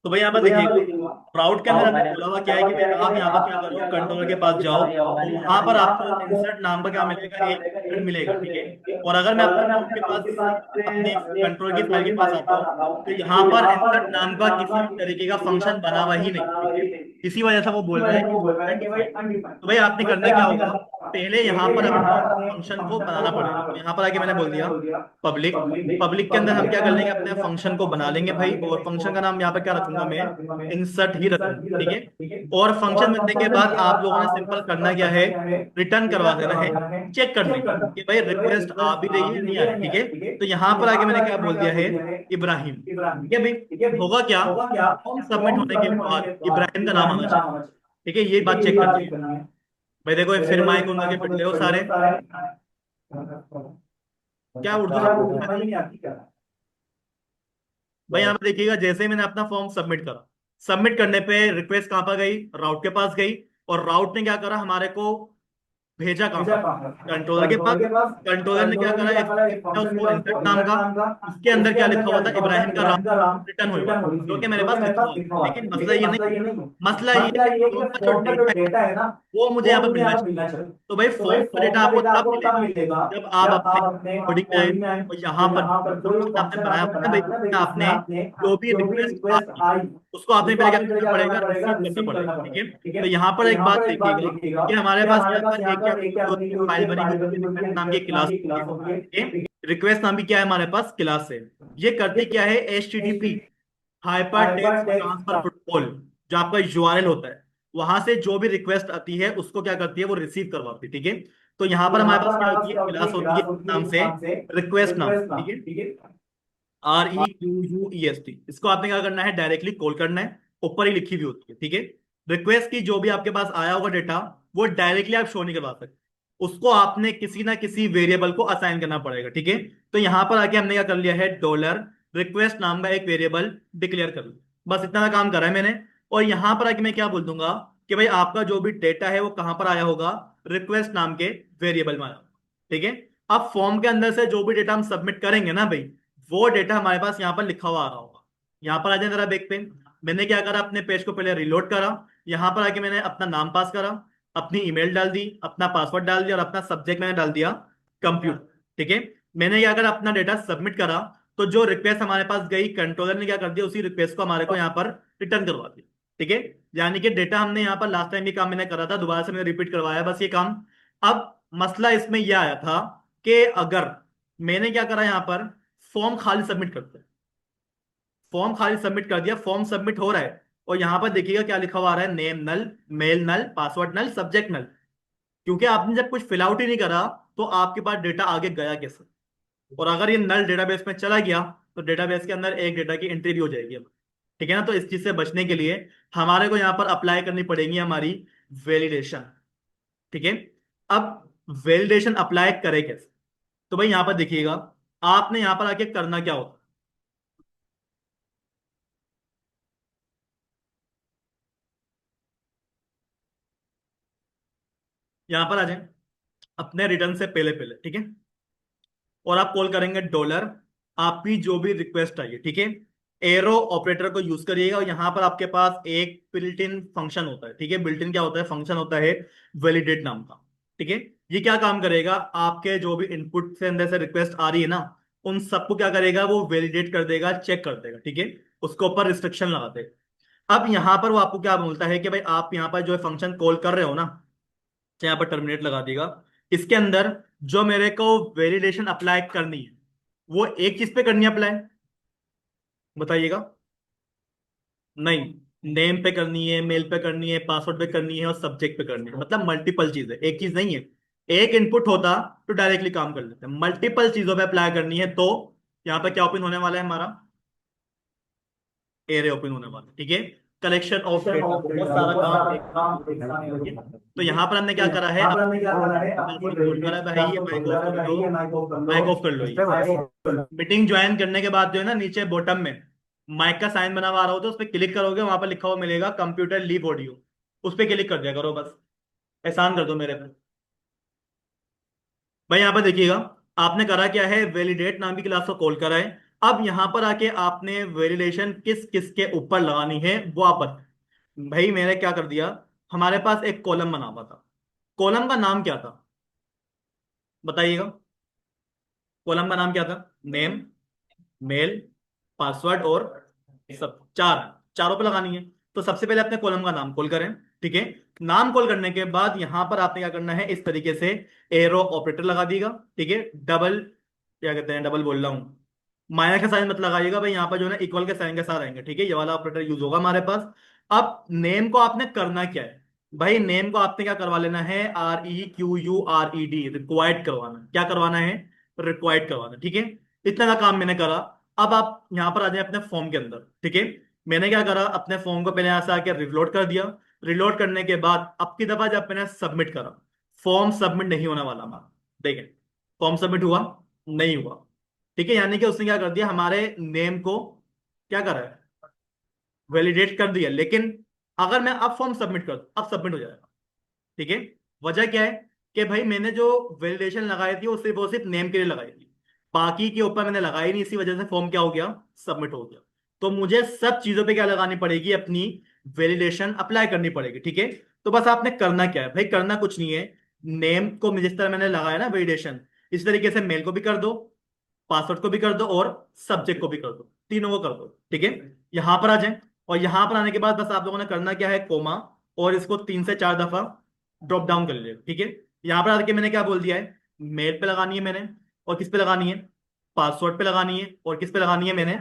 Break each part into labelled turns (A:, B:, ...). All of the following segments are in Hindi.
A: तो भाई यहाँ पर देखिएगा, राउट के अंदर हमने बोला हुआ क्या है कि भाई आप यहाँ पर क्या करो, कंट्रोलर के पास जाओ और वहां पर आपको इंसर्ट नाम का क्या मिलेगा, एक field मिलेगा, ठीक है। और अगर मैं अपने फॉर्म के पास, अपने कंट्रोल की फाइल के पास आता हूँ, तो यहाँ पर इंसर्ट नाम का किसी भी तरीके का फंक्शन बना हुआ ही नहीं, ठीक है। इसी वजह से वो बोल रहा है कि अनडिफाइंड। तो भाई आपने करना क्या होगा, पहले यहाँ पर अपने फंक्शन को बनाना पड़ेगा। तो यहाँ पर आके मैंने बोल दिया पब्लिक। पब्लिक के अंदर हम क्या कर लेंगे, अपने फंक्शन को बना लेंगे भाई, और फंक्शन का नाम यहाँ पे क्या रखूंगा मैं, इंसर्ट ही रखूंगा, ठीक है। और फंक्शन बनने के बाद आप लोगों ने सिंपल करना क्या है, रिटर्न करवा देना है, चेक करने के लिए कि भाई रिक्वेस्ट आ भी रही है या नहीं आ रही, ठीक है। तो यहाँ पर आगे मैंने क्या बोल दिया है, इब्राहिम, ठीक है भाई। होगा क्या, फॉर्म सबमिट होने के बाद इब्राहिम का नाम आना चाहिए, ठीक है। ये बात चेक करनी है भाई। देखो ये फिर माइक उनके पिटले हो सारे, क्या उर्दू समझ में नहीं आती? भाई यहाँ पे देखिएगा, जैसे ही मैंने अपना फॉर्म सबमिट करा, सबमिट करने पे रिक्वेस्ट कहाँ पर गई, राउट के पास गई। और राउट ने क्या करा, हमारे को भेजा कहाँ पर, कंट्रोलर के पास। कंट्रोलर ने क्या करा, उसको इंसर्ट नाम का, उसके अंदर क्या लिखा हुआ था, इब्राहिम का नाम रिटर्न हुआ हुआ, जो कि मेरे पास लिखा हुआ था। लेकिन मसला ये नहीं, मसला ये है कि फॉर्म का जो डेटा है वो मुझे यहाँ पर मिलना चाहिए। तो भाई फॉर्म का डेटा आपको तब मिलेगा जब आप अपने कोडिंग में आए और यहाँ पर जो कुछ आपने बनाया हुआ है ना भाई, उसमें आपने जो भी रिक्वेस्ट आई उसको आपने पहले क्या करना पड़ेगा, रिसीव करना पड़ेगा, ठीक है। तो यहाँ पर एक बात देखिएगा कि हमारे पास यहाँ पर एक या दो तीन फाइल बनी हुई है, रिक्वेस्ट नाम की क्लास है, रिक्वेस्ट नाम की क्या है हमारे पास, क्लास है। ये करती क्या है, HTTP, hyper text transfer protocol, जो आपका यूआरएल होता है, वहां से जो भी रिक्वेस्ट आती है उसको क्या करती है, वो रिसीव करवाती है, ठीक है। तो यहाँ पर हमारे पास क्या होती है, क्लास होती है नाम से, रिक्वेस्ट नाम, ठीक है। REQUEST, इसको आपने क्या करना है, डायरेक्टली कॉल करना है, ऊपर ही लिखी हुई होती है, ठीक है। रिक्वेस्ट की जो भी आपके पास आया होगा डेटा, वो डायरेक्टली आप शो नहीं करवा सकते, उसको आपने किसी ना किसी वेरिएबल को असाइन करना पड़ेगा, ठीक है। तो यहां पर आके हमने क्या कर लिया है, डॉलर रिक्वेस्ट नाम का एक वेरिएबल डिक्लेयर कर लिया, बस इतना काम करा है मैंने। और यहां पर आके मैं क्या बोल दूंगा कि भाई आपका जो भी डेटा है वो कहां पर आया होगा, रिक्वेस्ट नाम के वेरिएबल में आया होगा, ठीक है। अब फॉर्म के अंदर से जो भी डेटा हम सबमिट करेंगे ना भाई, वो डेटा हमारे पास यहाँ पर लिखा हुआ आ रहा होगा। यहाँ पर आ जाए जरा बैक पे, मैंने क्या करा, अपने पेज को पहले रिलोड करा, यहाँ पर आके मैंने अपना नाम पास करा, अपनी ईमेल डाल दी, अपना पासवर्ड डाल दिया और अपना सब्जेक्ट मैंने डाल दिया कंप्यूटर, ठीक है। मैंने क्या करा, अपना डेटा सबमिट करा, तो जो रिक्वेस्ट हमारे पास गई, कंट्रोलर ने क्या कर दिया, उसी रिक्वेस्ट को हमारे को यहाँ पर रिटर्न करवा दिया, ठीक है। यानी कि डेटा हमने यहाँ पर लास्ट टाइम भी काम मैंने करा था, दोबारा से मैंने रिपीट करवाया बस ये काम। अब मसला इसमें यह आया था कि अगर मैंने क्या करा, यहाँ पर फॉर्म खाली सबमिट करते हैं, फॉर्म खाली सबमिट कर दिया, फॉर्म सबमिट हो रहा है, और यहां पर देखिएगा क्या लिखा हुआ आ रहा है, नेम नल, मेल नल, पासवर्ड नल, सब्जेक्ट नल। क्योंकि आपने जब कुछ फिल आउट ही नहीं करा, तो आपके पास डेटा आगे गया कैसे। और अगर ये नल डेटाबेस में चला गया, तो डेटाबेस के अंदर एक डेटा की एंट्री भी हो जाएगी अब, ठीक है ना। तो इस चीज से बचने के लिए हमारे को यहाँ पर अप्लाई करनी पड़ेगी हमारी वैलिडेशन, ठीक है। अब वैलिडेशन अप्लाई करें कैसे, तो भाई यहाँ पर देखिएगा, आपने यहाँ पर आके करना क्या होता है, यहाँ पर आ जाए अपने रिटर्न से पहले पहले, ठीक है। और आप कॉल करेंगे डॉलर, आपकी जो भी रिक्वेस्ट आई है, ठीक है। एरो ऑपरेटर को यूज करिएगा, और यहां पर आपके पास एक बिल्ट इन फंक्शन होता है, ठीक है। बिल्ट इन क्या होता है, फंक्शन होता है वैलिडेट नाम का, ठीक है। ये क्या काम करेगा, आपके जो भी इनपुट से अंदर से रिक्वेस्ट आ रही है ना, उन सबको क्या करेगा, वो वैलिडेट कर देगा, चेक कर देगा, ठीक है। उसके ऊपर रिस्ट्रिक्शन लगा देगा। अब यहां पर वो आपको क्या बोलता है कि भाई आप यहाँ पर जो फंक्शन कॉल कर रहे हो ना, तो यहाँ पर टर्मिनेट लगा देगा, इसके अंदर जो मेरे को वैलिडेशन अप्लाई करनी है, वो एक चीज पे करनी है अप्लाई, बताइएगा। नहीं, नेम पे करनी है, मेल पे करनी है, पासवर्ड पे करनी है और सब्जेक्ट पे करनी है, मतलब मल्टीपल चीज है, एक चीज नहीं है। एक इनपुट होता तो डायरेक्टली काम कर लेते हैं, मल्टीपल चीजों पे अप्लाई करनी है, तो यहाँ पे क्या ओपन होने वाला है हमारा, एरे ओपन होने वाला है, ठीक है। कलेक्शन ऑफ डेटा, बहुत सारा काम एक साथ होता है, ठीक है। तो यहाँ पर हमने क्या करा है, अपनी कॉल करा भाई, ये माइक ऑफ कर लो, माइक ऑफ कर लो ये। मीटिंग ज्वाइन करने के बाद जो है ना, नीचे बॉटम में माइक का साइन बना हुआ आ रहा हो, तो उस पर क्लिक करोगे, वहां पर लिखा हुआ मिलेगा कंप्यूटर लीव ऑडियो, उस पर क्लिक कर दिया करो बस, एहसान कर दो मेरे पे। भाई यहाँ पर देखिएगा, आपने करा क्या है, वैलिडेट नाम की क्लास को कॉल करा है, अब यहां पर आके आपने वैलिडेशन किस किस के ऊपर लगानी है वो आप बताएं। भाई मैंने क्या कर दिया, हमारे पास एक कॉलम बना हुआ था, कॉलम का नाम क्या था बताइएगा। कॉलम का नाम क्या था? नेम, मेल, पासवर्ड और सब, चारों पे लगानी है। तो सबसे पहले अपने कॉलम का नाम कॉल करें। ठीक है, नाम कॉल करने के बाद यहां पर आपने क्या करना है, इस तरीके से एरो ऑपरेटर लगा दिएगा। ठीक है, डबल, क्या कहते हैं, डबल बोल रहा हूँ, माइनस का साइन मत लगाइएगा भाई, यहाँ पर जो है ना इक्वल के साइन के साथ आएंगे। ठीक है, ये वाला ऑपरेटर यूज होगा हमारे पास। अब नेम को आपने करना क्या है भाई, नेम को आपने क्या करवा लेना है, REQURED, रिक्वायर्ड करवाना। क्या करवाना है? रिक्वायर्ड करवाना। ठीक है, इतना का काम मैंने करा। अब आप यहां पर आ जाए अपने फॉर्म के अंदर। ठीक है, मैंने क्या करा, अपने फॉर्म को पहले यहां से आके रिलोड कर दिया। रिलोड करने के बाद अब की दफा जब मैंने सबमिट करा, फॉर्म सबमिट नहीं होने वाला हमारा। देखें, फॉर्म सबमिट हुआ नहीं हुआ। ठीक है, यानी कि उसने क्या कर दिया, हमारे नेम को क्या करा है, वैलिडेट कर दिया। लेकिन अगर मैं अब फॉर्म सबमिट कर दूं, अब सबमिट हो जाएगा। ठीक है, वजह क्या है कि भाई मैंने जो वैलिडेशन लगाई थी वो सिर्फ नेम के लिए लगाई थी, बाकी के ऊपर मैंने लगाई नहीं, इसी वजह से फॉर्म क्या हो गया, सबमिट हो गया। तो मुझे सब चीजों पे क्या लगानी पड़ेगी, अपनी वैलिडेशन अप्लाई करनी पड़ेगी। ठीक है, तो बस आपने करना क्या है भाई, करना कुछ नहीं है। नेम को जिस तरह मैंने लगाया ना वैलिडेशन, इस तरीके से मेल को भी कर दो, पासवर्ड को भी कर दो और सब्जेक्ट को भी कर दो, तीनों को कर दो। ठीक है, यहां पर आ जाएं। और यहां पर आने के बाद बस आप लोगों ने करना क्या है, कोमा, और इसको 3 से 4 दफा ड्रॉप डाउन कर लीजिए। ठीक है, यहां पर आके मैंने क्या बोल दिया है, मेल पे लगानी है मैंने, और किस पे लगानी है, पासवर्ड पे लगानी है, और किस पे लगानी है मैंने,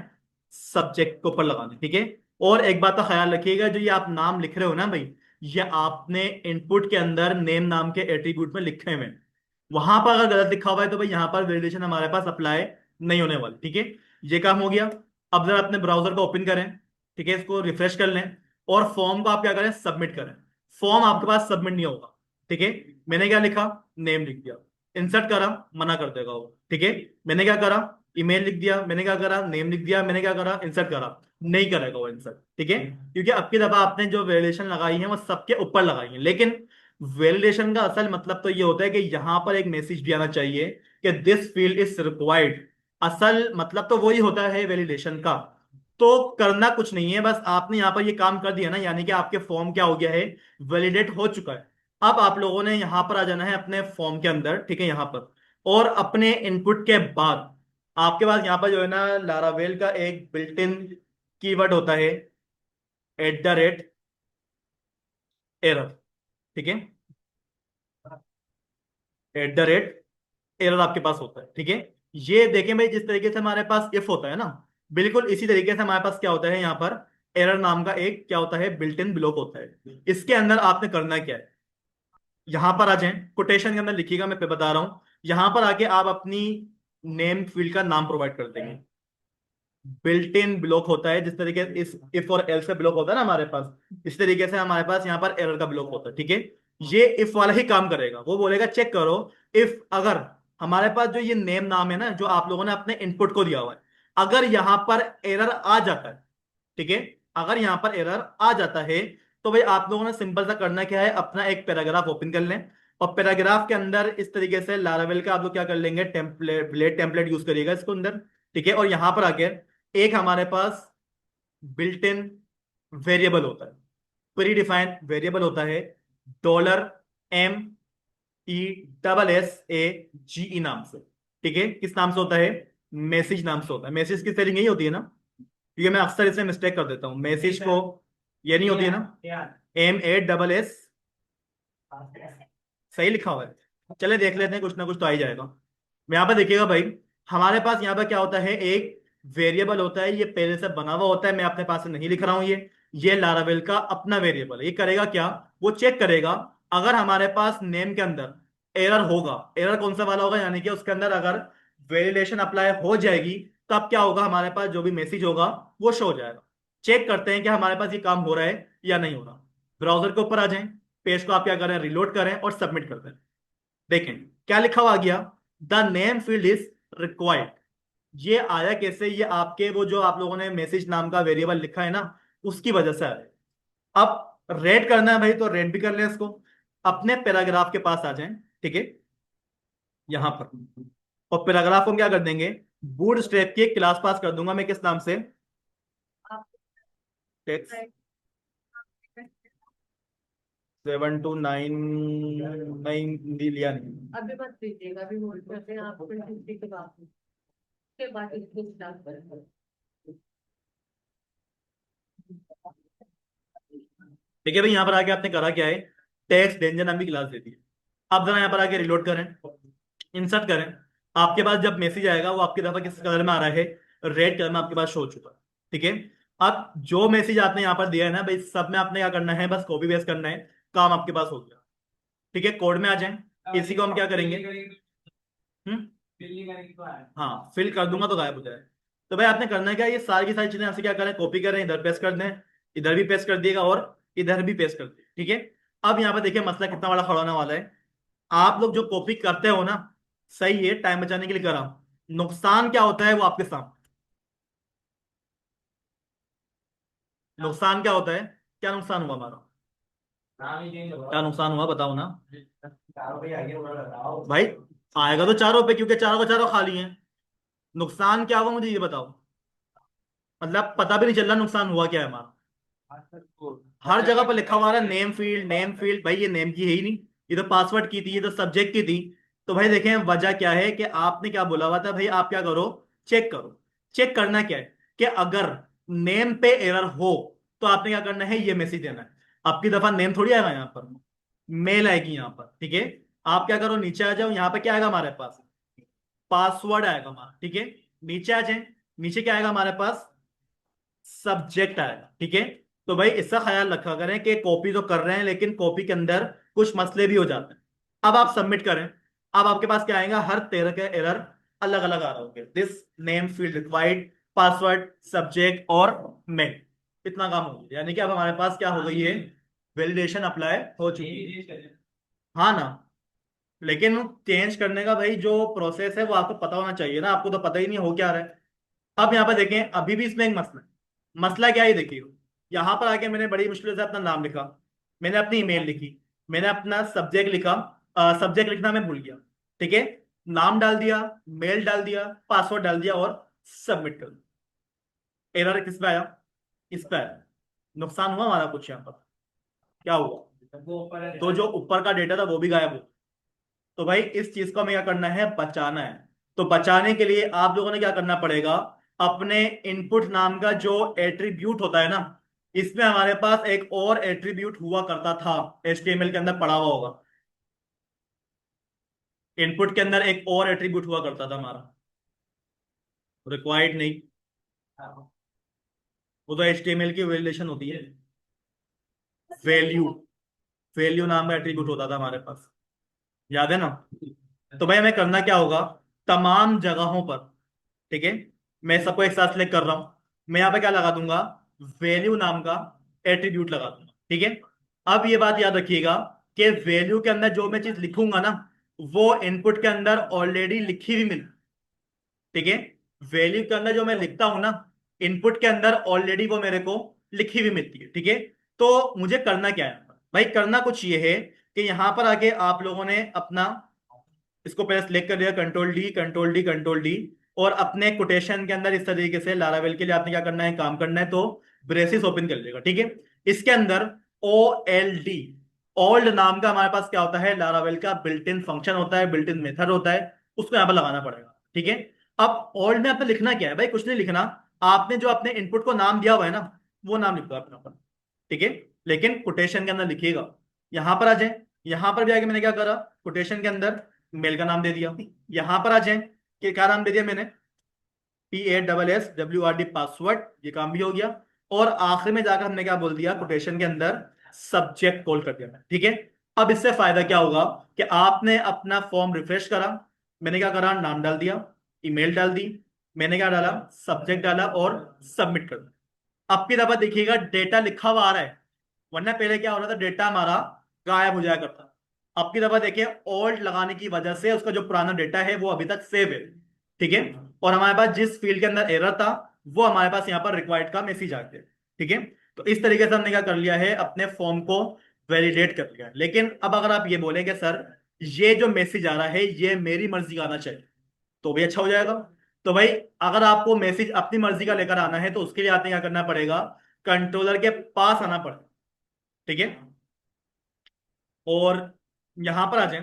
A: सब्जेक्ट के ऊपर लगानी है। ठीक है, और एक बात का ख्याल रखिएगा, जो ये आप नाम लिख रहे हो ना भाई, ये आपने इनपुट के अंदर नेम नाम के एट्रीब्यूट में लिखे हुए हैं। वहां पर अगर गलत लिखा हुआ है तो भाई यहाँ पर वैलिडेशन हमारे पास अप्लाई नहीं होने वाली। ठीक है, ये काम हो गया। अब जरा अपने ब्राउजर को ओपन करें। ठीक है, इसको रिफ्रेश कर लें और फॉर्म को आप क्या करें, सबमिट करें। फॉर्म आपके पास सबमिट नहीं होगा। ठीक है, मैंने क्या लिखा, नेम लिख दिया, इंसर्ट करा, मना कर देगा वो। ठीक है, मैंने क्या करा, ईमेल लिख दिया, मैंने क्या करा, नेम लिख दिया, मैंने क्या करा, इंसर्ट करा, नहीं करेगा वो इंसर्ट। ठीक है, क्योंकि अब की दफा आपने जो वैलिडेशन लगाई है वो सबके ऊपर लगाई है। लेकिन वैलिडेशन का असल मतलब तो ये होता है कि यहां पर एक मैसेज भी आना चाहिए कि दिस फील्ड इज रिक्वायर्ड। असल मतलब तो वही होता है वैलिडेशन का। तो करना कुछ नहीं है, बस आपने यहां पर ये काम कर दिया ना, यानी कि आपके फॉर्म क्या हो गया है, वैलिडेट हो चुका है। अब आप लोगों ने यहां पर आ जाना है अपने फॉर्म के अंदर। ठीक है, यहां पर, और अपने इनपुट के बाद आपके पास यहां पर जो है ना लारावेल का एक बिल्ट इन कीवर्ड होता है, @एरर। ठीक है, @एरर आपके पास होता है। ठीक है, ये देखें भाई, जिस तरीके से हमारे पास इफ होता है ना, बिल्कुल इसी तरीके से हमारे पास क्या होता है, यहाँ पर एरर नाम का एक क्या होता है, बिल्ट इन ब्लॉक होता है। इसके अंदर आपने करना क्या है, यहां पर आ जाएं, कोटेशन के अंदर लिखिएगा, मैं पे बता रहा हूं। यहां पर आके आप अपनी नेम फील्ड का नाम प्रोवाइड कर देंगे। बिल्ट इन ब्लॉक होता है, जिस तरीके इस इफ और एल्स का ब्लॉक होता है ना हमारे पास, इस तरीके से हमारे पास यहाँ पर एरर का ब्लॉक होता है। ठीक है, ये इफ वाला ही काम करेगा, वो बोलेगा चेक करो, इफ अगर हमारे पास जो ये नेम नाम है ना, जो आप लोगों ने अपने इनपुट को दिया हुआ है, अगर यहां पर एरर आ जाता है, ठीक है, अगर यहां पर एरर आ जाता है, तो भाई आप लोगों ने सिंपल सा करना क्या है, अपना एक पैराग्राफ ओपन कर लें, और पैराग्राफ के अंदर इस तरीके से लारावेल का आप लोग क्या कर लेंगे, टेम्पलेट, ब्लेड टेम्पलेट यूज करिएगा इसके अंदर। ठीक है, और यहां पर आके एक हमारे पास बिल्ट इन वेरिएबल होता है, प्री डिफाइंड वेरिएबल होता है, $MESSAGE नाम से। ठीक है, किस नाम से होता है, मैसेज नाम से होता है। मैसेज की स्पेलिंग यही होती है ना, क्योंकि मैं अक्सर इसमें मिस्टेक कर देता हूँ, मैसेज को ये नहीं होती है ना, MASS, सही लिखा हुआ है। चले देख लेते हैं, कुछ ना कुछ तो आ ही जाएगा। यहाँ पर देखिएगा भाई, हमारे पास यहाँ पर क्या होता है, एक वेरिएबल होता है, ये पहले से बना हुआ होता है, मैं अपने पास से नहीं लिख रहा हूँ, ये लारावेल का अपना वेरिएबल है। ये करेगा क्या, वो चेक करेगा अगर हमारे पास नेम के अंदर एरर होगा, एरर कौन सा वाला होगा, यानी कि उसके अंदर अगर वैलिडेशन अप्लाई हो जाएगी, तब क्या होगा, हमारे पास जो भी मैसेज होगा वो शो हो जाएगा। चेक करते हैं कि हमारे पास ये काम हो रहा है या नहीं हो रहा। ब्राउजर के ऊपर आ जाएं, पेज को आप क्या करें, रिलोड करें और सबमिट कर दें। देखें क्या लिखा हुआ आ गया, the name field is required. ये आया कैसे, ये आपके वो जो आप लोगों ने मैसेज नाम का वेरिएबल लिखा है ना, उसकी वजह से आया। अब रेड करना है भाई, तो रेड भी कर लें इसको। अपने पैराग्राफ के पास आ जाएं। ठीक है, यहां पर, और पैराग्राफ को हम क्या कर देंगे, बूट स्ट्रैप की क्लास पास कर दूंगा मैं, किस नाम से? टेक्स 7299 लिया नहीं।
B: अभी मत दीजिएगा, अभी बोल करते हैं आप 23 के बाद, उसके बाद इसको स्टार्ट करेंगे।
A: ठीक है भाई, यहाँ पर आके आपने करा क्या है, टेक्स्ट डेंजर नाम की क्लास दे दी है। आप जरा यहाँ पर आके रिलोड करें, इंसर्ट करें। आपके पास जब मैसेज आएगा वो आपकी तरफ किस कलर में आ रहा है, रेड कलर में आपके पास शो हो चुका है। ठीक है। अब जो मैसेज आपने यहाँ पर दिया है ना भाई, सब में आपने क्या करना है, बस कॉपी पेस्ट करना है, काम आपके पास हो गया। ठीक है, कोड में आ जाए। इसी को हम क्या करेंगे, हम्म, हाँ फिल कर दूंगा तो गायब हो जाए। तो भाई आपने करना है क्या, ये सारी की सारी चीजें आपसे क्या करें, कॉपी करें, इधर पेस्ट कर दें, इधर भी पेस्ट कर दिएगा और इधर भी पेस्ट कर दें। ठीक है। अब यहाँ पर देखिए मसला कितना बड़ा खड़ा होने वाला है। आप लोग जो कॉपी करते हो ना, सही है, टाइम बचाने के लिए कर रहा हूं, नुकसान क्या होता है वो आपके सामने। नुकसान क्या होता है, क्या नुकसान हुआ हमारा, क्या नुकसान हुआ बताओ ना भाई। आएगा तो 4 रुपए, क्योंकि चारों का चारों खाली है। नुकसान क्या हुआ मुझे ये बताओ, मतलब पता भी नहीं चल रहा नुकसान हुआ क्या है हमारा। हर जगह पर लिखा हुआ है नेम फील्ड, नेम फील्ड, भाई ये नेम की है ही नहीं, ये तो पासवर्ड की थी, ये तो सब्जेक्ट की थी। तो भाई देखें वजह क्या है, कि आपने क्या बोला हुआ था भाई, आप क्या करो, चेक करो। चेक करना क्या है, कि अगर नेम पे एरर हो तो आपने क्या करना है, ये मैसेज देना है। आपकी दफा नेम थोड़ी आएगा यहाँ पर, मेल आएगी यहाँ पर। ठीक है। आप क्या करो, नीचे आ जाओ, यहाँ पे क्या आएगा हमारे पास, पासवर्ड आएगा हमारा। ठीक है। नीचे आ जाए, नीचे क्या आएगा हमारे पास, सब्जेक्ट आएगा। ठीक है। तो भाई इसका ख्याल रखा करें कि कॉपी तो कर रहे हैं लेकिन कॉपी के अंदर कुछ मसले भी हो जाते हैं। अब आप सबमिट करें, अब आपके पास क्या आएगा, हर तरह के एरर अलग अलग आ रहा होंगे, this name field required, password, subject और मेल। इतना काम हो गया, यानी कि अब हमारे पास क्या हो गई है, वैलिडेशन अप्लाई हो चुकी है। हाँ ना, लेकिन चेंज करने का भाई जो प्रोसेस है वो आपको पता होना चाहिए ना, आपको तो पता ही नहीं हो क्या रहा है। अब यहाँ पर देखें, अभी भी इसमें एक मसला है। मसला क्या है ये देखिए, यहाँ पर आके मैंने बड़ी मुश्किल से अपना नाम लिखा, मैंने अपनी ईमेल लिखी, मैंने अपना सब्जेक्ट लिखा, सब्जेक्ट लिखना मैं भूल गया। ठीक है। नाम डाल दिया, मेल डाल दिया, पासवर्ड डाल दिया और सबमिट कर दिया। एरर किस पे आया, इस पे आया। नुकसान हुआ हमारा कुछ यहाँ पर, क्या हुआ, तो जो ऊपर का डेटा था वो भी गायब हो। तो भाई इस चीज को हमें क्या करना है, बचाना है। तो बचाने के लिए आप लोगों ने क्या करना पड़ेगा, अपने इनपुट नाम का जो एट्रीब्यूट होता है ना, इसमें हमारे पास एक और एट्रीब्यूट हुआ करता था, HTML के अंदर पड़ा हुआ होगा। इनपुट के अंदर एक और एट्रीब्यूट हुआ करता था हमारा, रिक्वायर्ड नहीं, वो तो HTML की वैलिडेशन होती है, वैल्यू, वैल्यू नाम का एट्रीब्यूट होता था हमारे पास, याद है ना। तो भाई हमें करना क्या होगा, तमाम जगहों पर, ठीक है, मैं सबको एक साथ सिलेक्ट कर रहा हूं, मैं यहाँ पे क्या लगा दूंगा, वैल्यू नाम का एट्रीब्यूट लगा दूंगा। ठीक है। अब ये बात याद रखिएगा कि वैल्यू के अंदर जो मैं चीज लिखूंगा ना, वो इनपुट के अंदर ऑलरेडी लिखी हुई मिल, ठीक है, वैल्यू के अंदर जो मैं लिखता हूं ना, इनपुट के अंदर ऑलरेडी वो मेरे को लिखी हुई मिलती है। ठीक है। तो मुझे करना क्या है भाई, करना कुछ ये है कि यहां पर आके आप लोगों ने अपना इसको पहले सिलेक्ट कर लिया, control D, control D, control D, और अपने कोटेशन के अंदर इस तरीके से लारावेल के लिए आपने क्या करना है, काम करना है, तो ब्रेसिस ओपन कर लेगा। ठीक है। इसके अंदर OLD, ओल्ड नाम का हमारे पास क्या होता है, लारावेल का बिल्ट इन फंक्शन होता है, बिल्ट इन मेथड होता है, उसको यहाँ पर लगाना पड़ेगा। ठीक है। अब ओल्ड में आपने लिखना क्या है भाई, कुछ नहीं लिखना, आपने जो अपने इनपुट को नाम दिया हुआ है ना, वो नाम लिख दो अपना पर। ठीक है। लेकिन कोटेशन के अंदर लिखिएगा। यहां पर आ जाए, यहां पर भी आके मैंने क्या करा, कोटेशन के अंदर मेल का नाम दे दिया। यहां पर आ जाए कि क्या नाम दे दिया मैंने, PASSWRD, पासवर्ड, ये काम भी हो गया। और आखिर में जाकर हमने क्या बोल दिया, कोटेशन के अंदर सब्जेक्ट कॉल कर दिया। ठीक है। अब इससे फायदा क्या होगा, कि आपने अपना फॉर्म रिफ्रेश करा, मैंने क्या करा, नाम डाल दिया, ईमेल डाल दी, मैंने क्या डाला, सब्जेक्ट डाला और सबमिट कर दिया। आपकी दफा देखिएगा डेटा लिखा हुआ आ रहा है, वरना पहले क्या हो रहा था, डेटा हमारा गायब हो जाया करता। अब की दफा देखिए, ओल्ड लगाने की वजह से उसका जो पुराना डेटा है वो अभी तक सेव है। ठीक है। और हमारे पास जिस फील्ड के अंदर एरर था, वो हमारे पास यहाँ पर रिक्वायर्ड का मैसेज आ गया। ठीक है। तो इस तरीके से हमने क्या कर लिया है, अपने फॉर्म को वैलिडेट कर लिया है। लेकिन अब अगर आप ये बोलेंगे सर, ये जो मैसेज आ रहा है ये मेरी मर्जी का आना चाहिए, तो भी अच्छा हो जाएगा। तो भाई अगर आपको मैसेज अपनी मर्जी का लेकर आना है तो उसके लिए आपने क्या करना पड़ेगा, कंट्रोलर के पास आना पड़ेगा। ठीक है, और यहां पर आ जाए।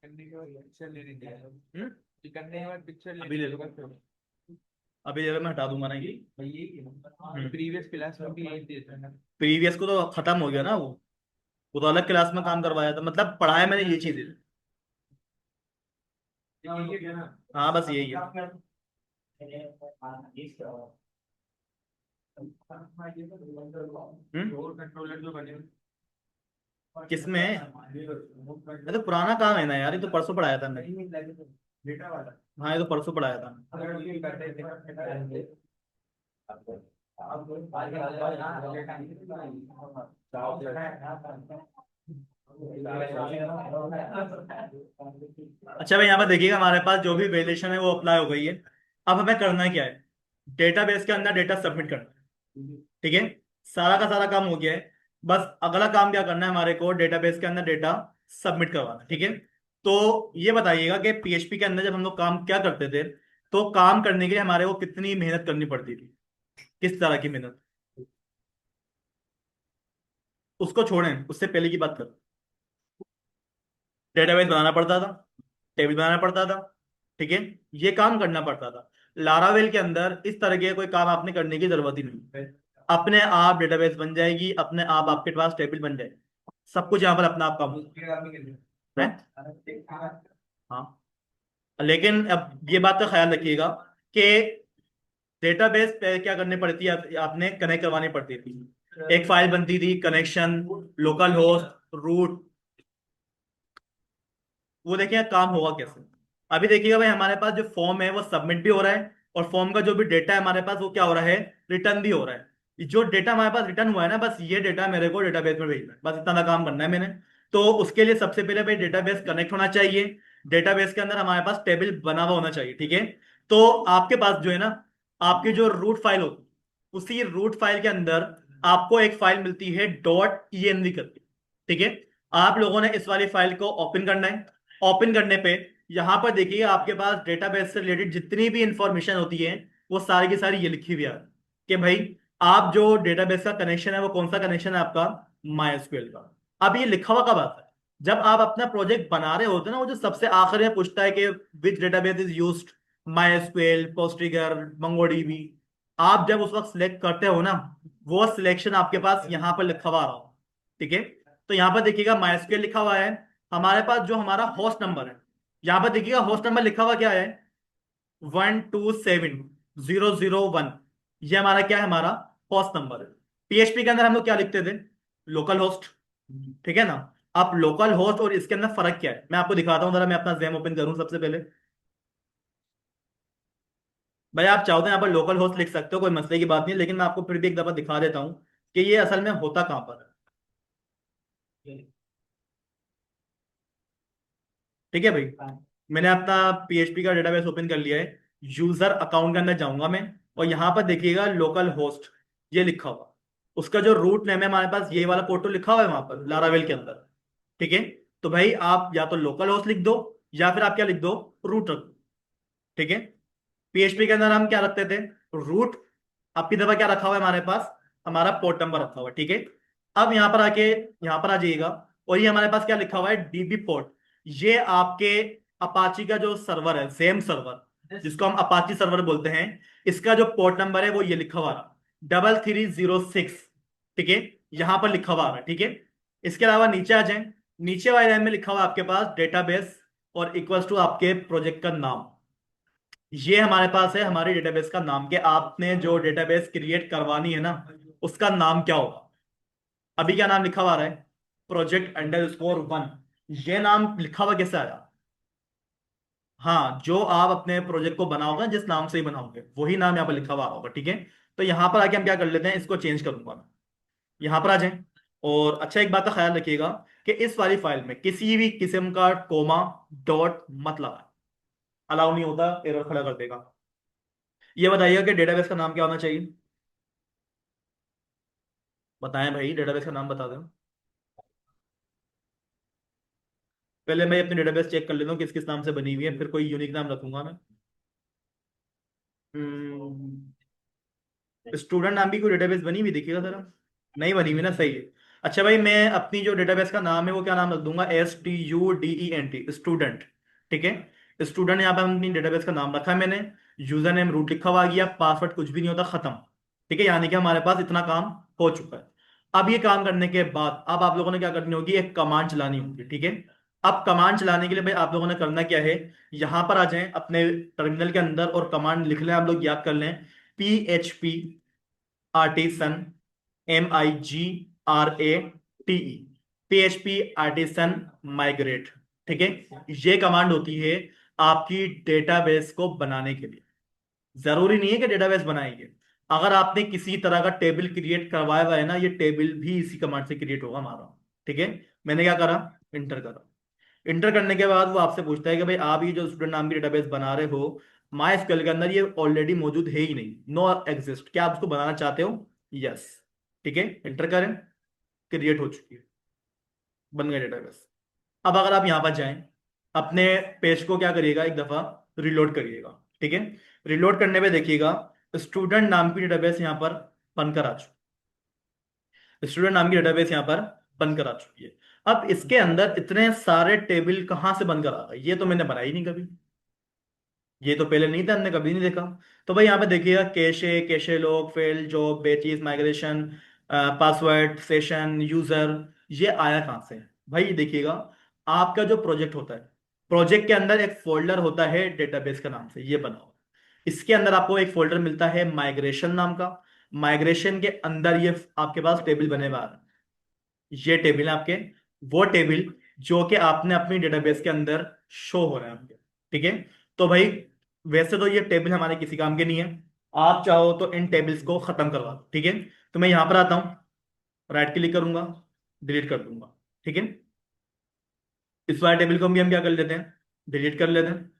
C: करने के बाद पिक्चर ले लेंगे।
A: हम्म,
C: करने के बाद पिक्चर ले
A: अभी ले लो,
C: लेंगे।
A: अभी ले लो, मैं हटा दूंगा ना ये।
C: प्रीवियस क्लास में भी यही देता है ना।
A: प्रीवियस को तो खत्म हो गया ना वो तो अलग क्लास में काम करवाया था, मतलब पढ़ाया मैंने ये चीजें।
C: ठीक है ना।
A: हाँ बस यही है। हम्म,
C: और कंट्रोलर जो बने
A: किसमें है? ये तो पुराना काम है ना यार, ये तो परसों पढ़ाया था मैंने।
C: डेटा वाला
A: हाँ ये तो परसों पढ़ाया था।
C: अगर ये करते थे
A: अच्छा भाई यहाँ पर देखिएगा, हमारे पास जो भी वैल्यूएशन है वो अप्लाई हो गई है। अब हमें करना क्या है, डेटाबेस के अंदर डेटा सबमिट करना है। ठीक है, सारा का सारा काम हो गया है। बस अगला काम क्या करना है, हमारे को डेटाबेस के अंदर डेटा सबमिट करवाना है। ठीक है, तो ये बताइएगा कि पीएचपी के अंदर जब हम लोग काम क्या करते थे, तो काम करने के लिए हमारे को कितनी मेहनत करनी पड़ती थी, किस तरह की मेहनत, उसको छोड़ें, उससे पहले की बात करो। डेटाबेस बनाना पड़ता था, टेबल बनाना पड़ता था। ठीक है, ये काम करना पड़ता था। लारावेल के अंदर इस तरह के कोई काम आपने करने की जरूरत ही नहीं है। अपने आप डेटाबेस बन जाएगी, अपने आप आपके पास टेबल बन जाएगी, सब कुछ यहाँ पर अपना आप काम है। हाँ, लेकिन अब ये बात का ख्याल रखिएगा कि डेटाबेस पे क्या करनी पड़ती है, आपने कनेक्ट करवानी पड़ती थी। एक फाइल बनती थी, कनेक्शन, लोकल होस्ट, रूट। वो देखिए काम होगा कैसे। अभी देखिएगा भाई, हमारे पास जो फॉर्म है वो सबमिट भी हो रहा है, और फॉर्म का जो भी डेटा है हमारे पास वो क्या हो रहा है, रिटर्न भी हो रहा है। जो डेटा हमारे पास रिटर्न हुआ है ना, बस ये डेटा मेरे को डेटाबेस में भेजना है, बस इतना सा काम करना है मैंने। तो उसके लिए सबसे पहले भाई डेटाबेस कनेक्ट होना चाहिए। डेटाबेस के अंदर हमारे पास टेबल बना हुआ होना चाहिए। ठीक है, तो आपके पास जो है ना, आपकी जो रूट फाइल होती है, उसी रूट फाइल के अंदर आपको एक फाइल मिलती है डॉट ई करके। ठीक है, आप लोगों ने इस वाली फाइल को ओपन करना है। ओपन करने पे यहां पर देखिए आपके पास डेटाबेस से रिलेटेड जितनी भी इंफॉर्मेशन होती है वो सारी की सारी ये लिखी हुई है कि भाई आप जो डेटाबेस का कनेक्शन है वो कौन सा कनेक्शन है आपका, माई का। अब ये लिखा हुआ कब आता है, जब आप अपना प्रोजेक्ट बना रहे होते हैं ना, वो जो सबसे आखिर में पूछता है कि which database is used, MySQL, PostgreSQL, MongoDB. आप जब उस वक्त सिलेक्ट करते हो ना, वो सिलेक्शन आपके पास यहाँ पर लिखा हुआ आ रहा हो। ठीक है, तो यहाँ पर देखिएगा माई एसक्यूएल लिखा हुआ है। हमारे पास जो हमारा होस्ट नंबर है, यहां पर देखिएगा होस्ट नंबर लिखा हुआ क्या है, 127001। ये हमारा क्या है, हमारा होस्ट नंबर है। पीएचपी के अंदर हम लोग क्या लिखते थे, लोकल होस्ट। ठीक है ना। अब लोकल होस्ट और इसके अंदर फर्क क्या है, मैं आपको दिखाता हूं, जरा मैं अपना जेम ओपन करूं सबसे पहले। भाई आप चाहो तो यहाँ पर लोकल होस्ट लिख सकते हो, कोई मसले की बात नहीं है, लेकिन मैं आपको फिर भी एक दफा दिखा देता हूं कि ये असल में होता कहां पर है। ठीक है भाई, मैंने अपना पीएचपी का डेटाबेस ओपन कर लिया है। यूजर अकाउंट के अंदर जाऊंगा मैं, और यहां पर देखिएगा लोकल होस्ट, ये लिखा हुआ। उसका जो रूट नेम है हमारे पास ये वाला पोर्टल लिखा हुआ है वहां पर लारावेल के अंदर। ठीक है, तो भाई आप या तो लोकल होस्ट लिख दो, या फिर आप क्या लिख दो, रूट रख दो। ठीक है, पीएचपी के अंदर हम क्या रखते थे, रूट। आपकी दफा क्या रखा हुआ है हमारे पास, हमारा पोर्ट नंबर रखा हुआ है। ठीक है, अब यहाँ पर आके यहाँ पर आ जाइएगा, और ये हमारे पास क्या लिखा हुआ है, डीबी पोर्ट। ये आपके अपाची का जो सर्वर है, सेम सर्वर जिसको हम अपाची सर्वर बोलते हैं, इसका जो पोर्ट नंबर है वो ये लिखा हुआ है 3306। ठीक है, यहां पर लिखा हुआ है। ठीक है, इसके अलावा नीचे आ जाए, नीचे वाले लाइन में लिखा हुआ है आपके पास डेटाबेस और इक्वल्स टू आपके प्रोजेक्ट का नाम। ये हमारे पास है हमारी डेटाबेस का नाम, कि आपने जो डेटाबेस क्रिएट करवानी है ना, उसका नाम क्या होगा। अभी क्या नाम लिखा हुआ आ रहा है, प्रोजेक्ट अंडर स्कोर 1। ये नाम लिखा हुआ कैसे आया, हाँ जो आप अपने प्रोजेक्ट को बनाओगे, जिस नाम से ही बनाओगे वही नाम यहाँ पर लिखा हुआ होगा। ठीक है, तो यहाँ पर आके हम क्या कर लेते हैं, इसको चेंज करूंगा मैं। यहाँ पर आ जाए, और अच्छा एक बात का ख्याल रखिएगा कि इस वाली फाइल में किसी भी किस्म का कोमा, डॉट मत लगाए, अलाउ नहीं होता, एरर खड़ा कर देगा। ये बताइएगा कि डेटाबेस का नाम क्या होना चाहिए। बताएं भाई, डेटाबेस का नाम बता दें। पहले मैं अपनी डेटाबेस चेक कर लेता हूँ किस किस नाम से बनी हुई है, फिर कोई यूनिक नाम रखूंगा मैं। स्टूडेंट नाम की कोई डेटाबेस बनी हुई दिखेगा जरा। नहीं बनी हुई ना, सही है। अच्छा भाई, मैं अपनी जो डेटाबेस का नाम है वो क्या नाम रख दूंगा, STUDENT, स्टूडेंट। ठीक है, स्टूडेंट यहाँ पे अपनी डेटाबेस का नाम रखा है मैंने। यूजर नेम रूट लिखा हुआ आ गया, पासवर्ड कुछ भी नहीं होता, खत्म। ठीक है, यानी कि हमारे पास इतना काम हो चुका है। अब ये काम करने के बाद अब आप लोगों ने क्या करनी होगी, एक कमांड चलानी होगी। ठीक है, अब कमांड चलाने के लिए भाई आप लोगों ने करना क्या है, यहां पर आ जाएं अपने टर्मिनल के अंदर और कमांड लिख लें, आप लोग याद कर लें। PHP artisan, MIGRATE, PHP artisan migrate. ठीक है, ये कमांड होती है आपकी डेटाबेस को बनाने के लिए। जरूरी नहीं है कि डेटाबेस बनाएंगे, अगर आपने किसी तरह का टेबल क्रिएट करवाया हुआ है ना, ये टेबल भी इसी कमांड से क्रिएट होगा हमारा। ठीक है, मैंने क्या करा, इंटर करा। इंटर करने के बाद वो आपसे पूछता है कि भाई आप ये जो स्टूडेंट नाम की डेटाबेस बना रहे हो, माई एसक्यूएल के अंदर ये ऑलरेडी मौजूद है ही नहीं, नो एग्जिस्ट, क्या आप उसको बनाना चाहते हो? यस। ठीक है, इंटर करें, क्रिएट हो चुकी है, बन गया डेटाबेस। अब अगर आप यहाँ पर जाएं, अपने पेज को क्या करिएगा, एक दफा रिलोड करिएगा। ठीक है, रिलोड करने पे देखिएगा स्टूडेंट नाम की डेटाबेस यहाँ पर बनकर आ चुकी है। स्टूडेंट नाम की डेटाबेस यहाँ पर बनकर आ चुकी है। अब इसके अंदर इतने सारे टेबल कहाँ से बनकर आ गए, ये तो मैंने बनाई नहीं कभी, ये तो पहले नहीं था, हमने कभी नहीं देखा। तो भाई यहाँ पे देखिएगा, cache, cache log, fail, job, batches, migration, password, session, user, ये आया कहाँ से? भाई ये देखिएगा, आपका जो प्रोजेक्ट होता है, प्रोजेक्ट के अंदर एक फोल्डर होता है डेटाबेस का नाम से, ये बनाओ। इसके अंदर आपको एक फोल्डर मिलता है माइग्रेशन नाम का। माइग्रेशन के अंदर ये आपके पास टेबल बने हुए आ रहे हैं। ये टेबल है आपके, वो टेबल जो कि आपने अपनी डेटाबेस के अंदर शो हो रहे हैं आपके। ठीक है, तो भाई वैसे तो ये टेबल हमारे किसी काम के नहीं है, आप चाहो तो इन टेबल्स को खत्म करवा दो। ठीक है, तो मैं यहां पर आता हूं, राइट क्लिक करूंगा, डिलीट कर दूंगा। ठीक है, इस वाले टेबल को भी हम क्या कर लेते हैं, डिलीट कर लेते हैं,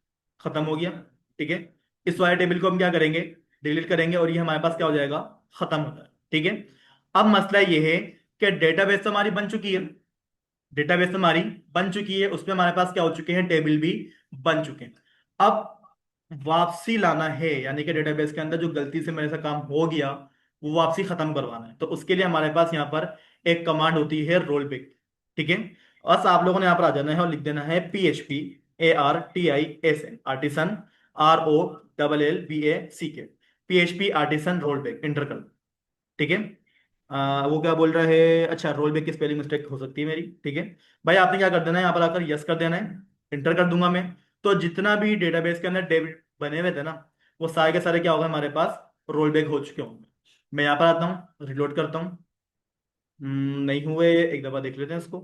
A: खत्म हो गया। ठीक है, इस वाले टेबल को हम क्या करेंगे, डिलीट करेंगे, और ये हमारे पास क्या हो जाएगा, खत्म हो जाएगा। ठीक है, अब मसला ये है कि डेटाबेस तो हमारी बन चुकी है, डेटाबेस हमारी बन चुकी है, उसमें हमारे पास क्या हो चुके हैं, टेबल भी बन चुके हैं। अब वापसी लाना है, यानी कि डेटाबेस के अंदर जो गलती से मेरे से काम हो गया वो वापसी खत्म करवाना है, तो उसके लिए हमारे पास यहाँ पर एक कमांड होती है रोल बैक। ठीक है, बस आप लोगों ने यहाँ पर आ जाना है और लिख देना है PHP artisan, ROLLBACK, PHP artisan roll back, inter कर दो। ठीक है, वो क्या बोल रहा है, अच्छा रोल बैक की स्पेलिंग मिस्टेक हो सकती है मेरी। ठीक है भाई, आपने क्या कर देना है, यहाँ पर आकर यस कर देना है, इंटर कर दूंगा मैं। तो जितना भी डेटाबेस के अंदर डेबिट बने हुए थे ना, वो सारे के सारे क्या होगा हमारे पास, रोल बैक हो चुके होंगे। मैं यहाँ पर आता हूँ, रिलोड करता हूँ। नहीं हुए, एक दफा देख लेते हैं इसको।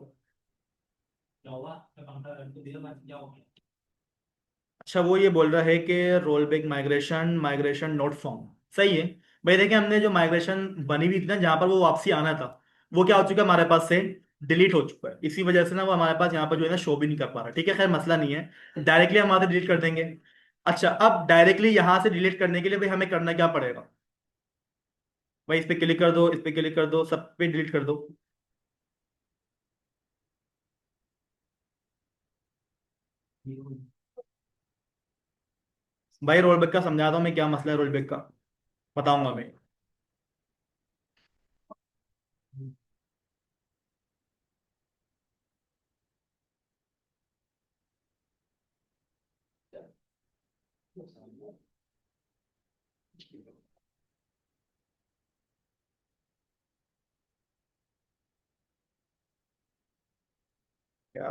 A: अच्छा, वो ये बोल रहा है कि roll back migration, migration not found, सही है। भाई देखिए, हमने जो माइग्रेशन बनी हुई थी ना, जहां पर वो वापसी आना था, वो क्या हो चुका है हमारे पास से, डिलीट हो चुका है। इसी वजह से ना वो हमारे पास यहाँ पर जो है ना शो भी नहीं कर पा रहा। ठीक है, खैर मसला नहीं है, डायरेक्टली हम वहां से डिलीट कर देंगे। अच्छा, अब डायरेक्टली यहां से डिलीट करने के लिए भाई हमें करना क्या पड़ेगा, भाई इस पे क्लिक कर दो, इस पे क्लिक कर दो, सब पे डिलीट कर दो। भाई रोल बैक का समझाता हूँ मैं, क्या मसला है रोल बैक का, बताऊंगा मैं। क्या?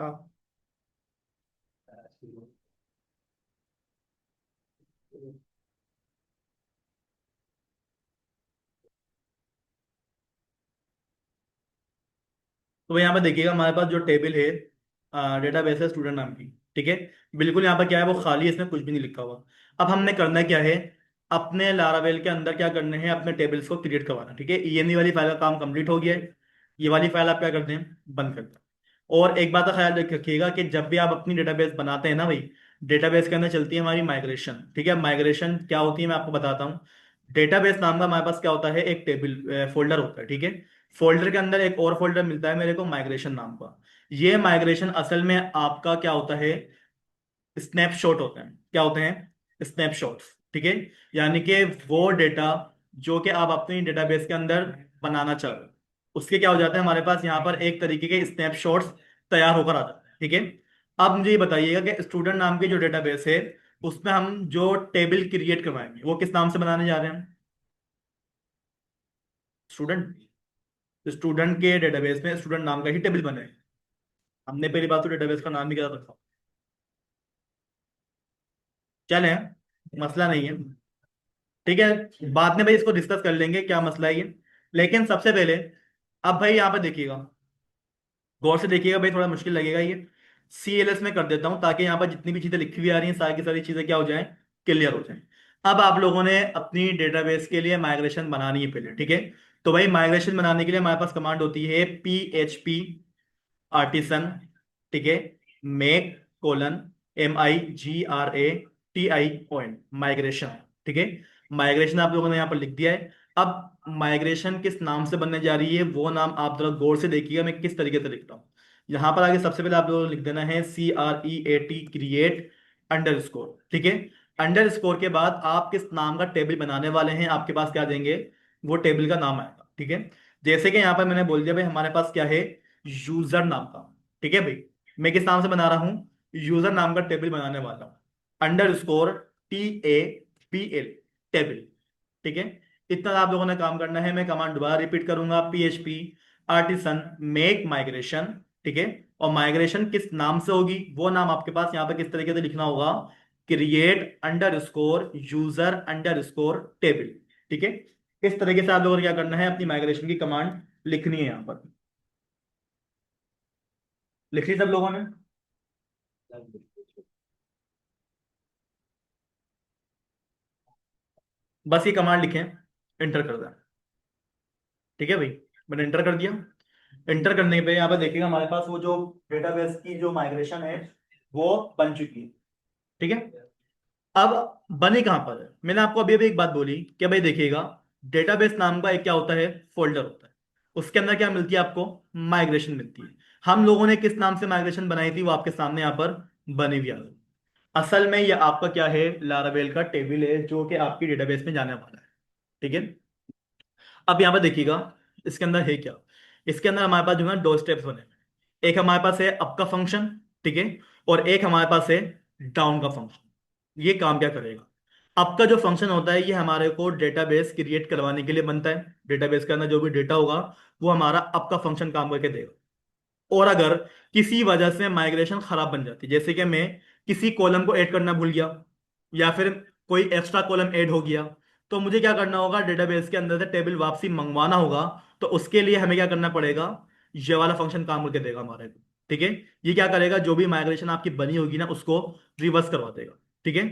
A: तो यहाँ पे देखिएगा, हमारे पास जो टेबल है, डेटाबेस है स्टूडेंट नाम की। ठीक है, बिल्कुल यहाँ पर क्या है, वो खाली है, इसमें कुछ भी नहीं लिखा हुआ। अब हमने करना क्या है, अपने लारावेल के अंदर क्या करने हैं, अपने टेबल्स को क्रिएट करवाना। ठीक है, ENV वाली फाइल का काम कंप्लीट हो गया है, ये वाली फाइल आप क्या करते हैं, बंद कर दें। और एक बात का ख्याल रखिएगा कि जब भी आप अपनी डेटाबेस बनाते हैं ना भाई, डेटाबेस के अंदर चलती है हमारी माइग्रेशन। ठीक है, माइग्रेशन क्या होती है मैं आपको बताता हूँ। डेटाबेस नाम का हमारे पास क्या होता है, एक टेबल फोल्डर होता है। ठीक है, फोल्डर के अंदर एक और फोल्डर मिलता है मेरे को माइग्रेशन नाम का। ये माइग्रेशन असल में आपका क्या होता है, स्नैपशॉट होते हैं। क्या होते हैं? स्नैपशॉट्स। ठीक है, यानी कि वो डेटा जो कि आप अपनी डेटाबेस के अंदर बनाना चाह रहे हो, उसके क्या हो जाता है, हमारे पास यहाँ पर एक तरीके के स्नैपशॉट्स तैयार होकर आ जाते हैं। ठीक है, अब मुझे ये बताइएगा कि स्टूडेंट नाम की जो डेटाबेस है, उसमें हम जो टेबल क्रिएट करवाएंगे वो किस नाम से बनाने जा रहे हैं? स्टूडेंट। स्टूडेंट के डेटाबेस में स्टूडेंट नाम का ही टेबल बने। हमने पहली बात तो डेटाबेस का नाम ही क्या रखा। चले, मसला नहीं है। ठीक है, बाद में भाई इसको डिस्कस कर लेंगे क्या मसला है ये। लेकिन सबसे पहले अब भाई यहाँ पे देखिएगा, गौर से देखिएगा भाई, थोड़ा मुश्किल लगेगा ये। CLS में कर देता हूँ ताकि यहाँ पर जितनी भी चीजें लिखी हुई आ रही हैं सारी की सारी चीजें क्या हो जाएं, क्लियर हो जाएं। अब आप लोगों ने अपनी डेटाबेस के लिए माइग्रेशन बनानी है पहले। ठीक है, तो भाई माइग्रेशन बनाने के लिए हमारे पास कमांड होती है PHP आर्टिसन। ठीक है, मेक कोलन MIGRATION, माइग्रेशन। ठीक है, माइग्रेशन आप लोगों ने यहाँ पर लिख दिया है। अब माइग्रेशन किस नाम से बनने जा रही है वो नाम आप जरा गौर से देखिएगा मैं किस तरीके से लिख रहा हूँ। यहाँ पर आगे सबसे पहले आप लोगों को लिख देना है CREAT, क्रिएट अंडरस्कोर। ठीक है, अंडरस्कोर के बाद आप किस नाम का टेबल बनाने वाले हैं आपके पास क्या देंगे, वो टेबल का नाम आएगा। ठीक है, जैसे कि यहाँ पर मैंने बोल दिया भाई हमारे पास क्या है, यूजर नाम का। ठीक है भाई, मैं किस नाम से बना रहा हूँ, यूजर नाम का टेबल बनाने वाला हूँ, अंडरस्कोर TABL, टेबल। ठीक है, इतना आप लोगों ने काम करना है। मैं कमांड दोबारा रिपीट करूंगा, PHP आर्टिसन मेक माइग्रेशन। ठीक है, और माइग्रेशन किस नाम से होगी वो नाम आपके पास यहाँ पे किस तरीके से लिखना होगा, create underscore user underscore table. ठीक है, इस तरीके से आप लोगों ने क्या करना है, अपनी माइग्रेशन की कमांड लिखनी है। यहाँ पर लिख ली सब लोगों ने? बस ये कमांड लिखें, एंटर कर दें। ठीक है भाई, मैंने एंटर कर दिया। एंटर करने पे यहाँ पे देखिएगा हमारे पास वो जो डेटाबेस की जो माइग्रेशन है वो बन चुकी है। ठीक है, अब बने कहाँ पर है, मैंने आपको अभी अभी एक बात बोली कि भाई देखिएगा, डेटाबेस नाम का एक क्या होता है, फोल्डर होता है। उसके अंदर क्या मिलती है आपको, माइग्रेशन मिलती है। हम लोगों ने किस नाम से माइग्रेशन बनाई थी वो आपके सामने यहाँ पर बनी हुई आ गई। असल में ये आपका क्या है, लारावेल का टेबल है जो कि आपकी डेटाबेस में जाने वाला है। ठीक है, अब यहाँ पर देखिएगा इसके अंदर है क्या, इसके अंदर हमारे पास जो है दो स्टेप्स बने हैं। एक हमारे पास है अप का फंक्शन। ठीक है, और एक हमारे पास है डाउन का फंक्शन। ये काम क्या करेगा, अप का जो फंक्शन होता है ये हमारे को डेटाबेस क्रिएट करवाने के लिए बनता है। डेटाबेस के अंदर जो भी डेटा होगा वो हमारा अप का फंक्शन काम करके देगा। और अगर किसी वजह से माइग्रेशन खराब बन जाती है, जैसे कि मैं किसी कॉलम को ऐड करना भूल गया या फिर कोई एक्स्ट्रा कॉलम ऐड हो गया, तो मुझे क्या करना होगा, डेटाबेस के अंदर से टेबल वापसी मंगवाना होगा। तो उसके लिए हमें क्या करना पड़ेगा, ये वाला फंक्शन काम करके देगा हमारे को। ठीक है, ये क्या करेगा, जो भी माइग्रेशन आपकी बनी होगी ना उसको रिवर्स करवा देगा। ठीक है,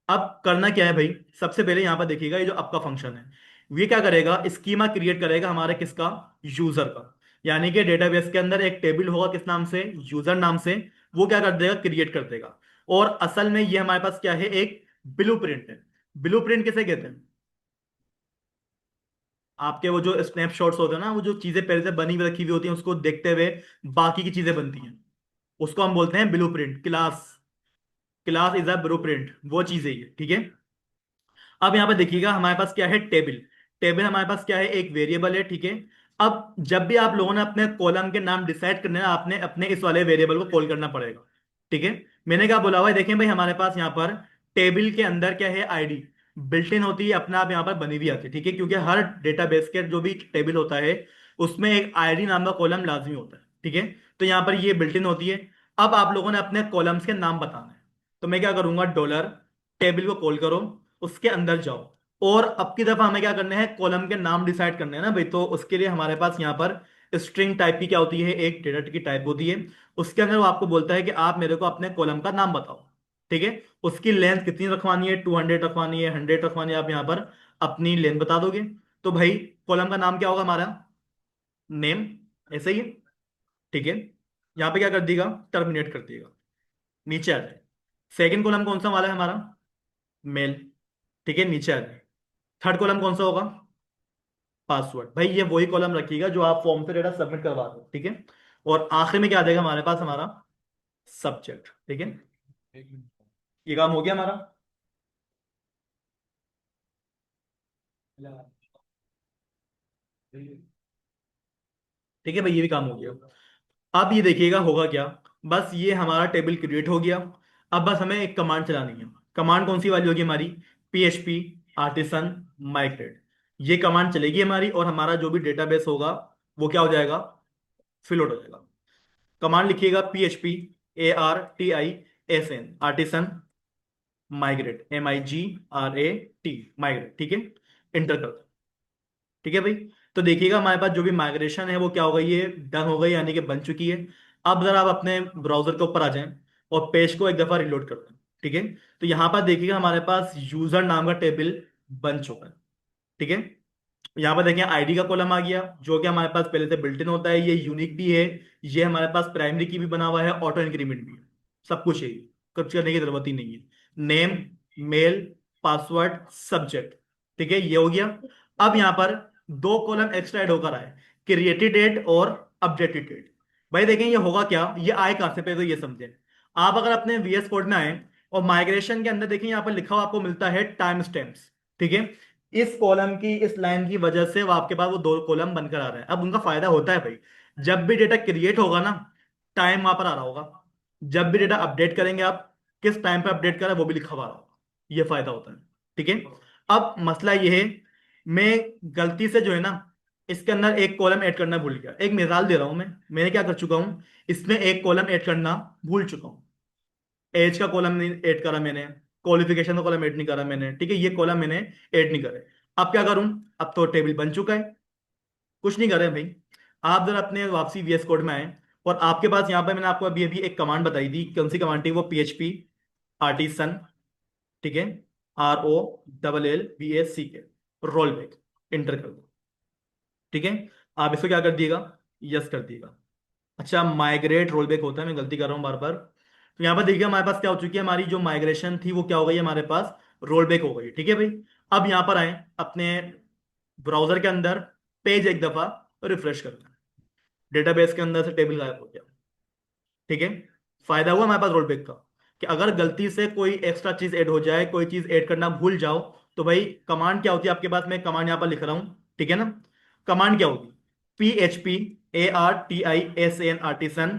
A: अब करना क्या है भाई, सबसे पहले यहां पर देखिएगा ये जो आपका फंक्शन है ये क्या करेगा, स्कीमा क्रिएट करेगा हमारे किसका, यूजर का। यानी कि डेटाबेस के अंदर एक टेबल होगा किस नाम से, यूजर नाम से, वो क्या कर देगा, क्रिएट कर देगा। और असल में ये हमारे पास क्या है, एक ब्लूप्रिंट है। ब्लूप्रिंट किसे कहते हैं, आपके वो जो स्नैपशॉट्स होते हैं ना, वो जो चीजें पहले से बनी हुई रखी हुई होती हैं उसको देखते हुए बाकी की चीजें बनती हैं, उसको हम बोलते हैं blueprint. Class, class is a blueprint, वो चीज है ये। ठीक है, अब यहाँ पे देखिएगा हमारे पास क्या है, टेबल। टेबल हमारे पास क्या है, एक वेरिएबल है। ठीक है, अब जब भी आप लोगों ने अपने कॉलम के नाम डिसाइड करने हैं आपने अपने इस वाले वेरिएबल को कॉल करना पड़ेगा। ठीक है, मैंने क्या बोला हुआ है, देखें भाई हमारे पास यहाँ पर टेबल के अंदर क्या है, आईडी बिल्ट इन होती है, अपने आप यहाँ पर बनी हुई आती है। ठीक है, क्योंकि हर डेटाबेस के जो भी टेबल होता है उसमें एक आईडी नाम का कॉलम लाजमी होता है। ठीक है, तो यहाँ पर ये बिल्ट इन होती है। अब आप लोगों ने अपने कॉलम्स के नाम बताना है, तो मैं क्या करूंगा, डॉलर टेबल को कॉल करो, उसके अंदर जाओ, और अब की दफा हमें क्या करना है, कॉलम के नाम डिसाइड करने हैं ना भाई। तो उसके लिए हमारे पास यहाँ पर स्ट्रिंग टाइप की क्या होती है, एक डेटा की टाइप होती है। उसके अंदर वो आपको बोलता है कि आप मेरे को अपने कॉलम का नाम बताओ। ठीक है, उसकी लेंथ कितनी रखवानी है, 200 रखवानी है, 100 रखवानी है, आप यहाँ पर अपनी लेंथ बता दोगे। तो भाई कॉलम का नाम क्या होगा हमारा, नेम, ऐसे ही है। ठीक है, यहाँ पे क्या कर देगा, टर्मिनेट कर देगा, नीचे आ जाए। सेकंड कॉलम कौन सा वाला है हमारा, मेल। ठीक है, नीचे आ जाए। थर्ड कॉलम कौन सा होगा, पासवर्ड। भाई ये वही कॉलम रखिएगा जो आप फॉर्म पे डेटा सबमिट करवा दो, ठीक है। और आखिर में क्या आ जाएगा हमारे पास, हमारा सब्जेक्ट, ठीक है।
C: एक मिनट।
A: ये काम हो गया हमारा। ठीक है भाई, ये भी काम हो गया। अब ये देखिएगा होगा क्या। बस ये हमारा टेबल क्रिएट हो गया। अब बस हमें एक कमांड चलानी है। कमांड कौन सी वाली होगी हमारी, PHP आर्टिसन माइग्रेट। ये कमांड चलेगी हमारी, और हमारा जो भी डेटाबेस होगा वो क्या हो जाएगा, फिल आउट हो जाएगा। कमांड लिखिएगा PHP ARTISN artisan migrate, MIGRAT migrate, ठीक है। इंटर कर दो। ठीक है भाई। तो देखिएगा हमारे पास जो भी माइग्रेशन है वो क्या हो गई है, डन हो गई, यानी कि बन चुकी है। अब जरा आप अपने ब्राउजर के ऊपर आ जाएं और पेज को एक दफा रिलोड कर दें। ठीक है। तो यहाँ पर देखिएगा हमारे पास यूजर नाम का टेबल बन चुका है। ठीक है। यहाँ पर देखिए आईडी का कॉलम आ गया, जो कि हमारे पास पहले से बिल्ट इन होता है। ये यूनिक भी है, ये हमारे पास प्राइमरी की भी बना हुआ है, ऑटो इंक्रीमेंट भी है, सब कुछ है, कुछ करने की जरूरत ही नहीं है। नेम, मेल, पासवर्ड, सब्जेक्ट, ठीक है, ये हो गया। अब यहाँ पर दो कॉलम एक्स्ट्रा ऐड होकर आए, क्रिएटेड डेट और अपडेटेड डेट। भाई देखें ये होगा क्या, ये आए कहां से, पे तो ये समझें। आप अगर अपने VS कोड में आए और माइग्रेशन के अंदर देखें, यहाँ पर लिखा हुआ आपको मिलता है टाइम स्टैम्प्स। ठीक है। इस कॉलम की, इस लाइन की वजह से वो आपके पास वो दो कॉलम बनकर आ रहे हैं। अब उनका फायदा होता है भाई, जब भी डेटा क्रिएट होगा ना, टाइम वहां पर आ रहा होगा। जब भी डेटा अपडेट करेंगे आप, किस टाइम पे अपडेट करा वो भी लिखा हुआ होगा। ये फायदा होता है। ठीक है। अब मसला ये है, मैं गलती से जो है ना, इसके अंदर एक कॉलम ऐड करना भूल गया। एक मिसाल दे रहा हूं मैंने क्या कर चुका हूं, इसमें एक कॉलम ऐड करना भूल चुका हूं। एज का कॉलम नहीं ऐड करा मैंने, क्वालिफिकेशन का कॉलम ऐड नहीं करा मैंने, ठीक है, ये कॉलम मैंने ऐड नहीं करे। अब क्या करूं, अब तो टेबल बन चुका है, कुछ नहीं करे भाई। आप जरा अपने वापसी VS कोड में आए, और आपके पास यहाँ पे मैंने आपको अभी अभी एक कमांड बताई थी, कौन सी कमांड थी वो, PHP आर्टिसन, ठीक है, ROLLBACK, रोल बैक। इंटर कर दो। ठीक है। आप इसको क्या कर दिएगा, यस कर दिएगा। अच्छा, माइग्रेट रोल बैक होता है, मैं गलती कर रहा हूँ बार बार। तो यहाँ पर देखिए हमारे पास क्या हो चुकी है, हमारी जो माइग्रेशन थी वो क्या हो गई है, हमारे पास रोल बैक हो गई। ठीक है भाई। अब यहाँ पर आए अपने ब्राउजर के अंदर, पेज एक दफा रिफ्रेश करना है, डेटाबेस के अंदर से टेबल गायब हो गया। ठीक है। फायदा हुआ हमारे पास रोल बैक का, कि अगर गलती से कोई एक्स्ट्रा चीज ऐड हो जाए, कोई चीज ऐड करना भूल जाओ, तो भाई कमांड क्या होती है आपके पास, मैं कमांड यहाँ पर लिख रहा हूं, ठीक है ना। कमांड क्या होगी, PHP ARTISN artisan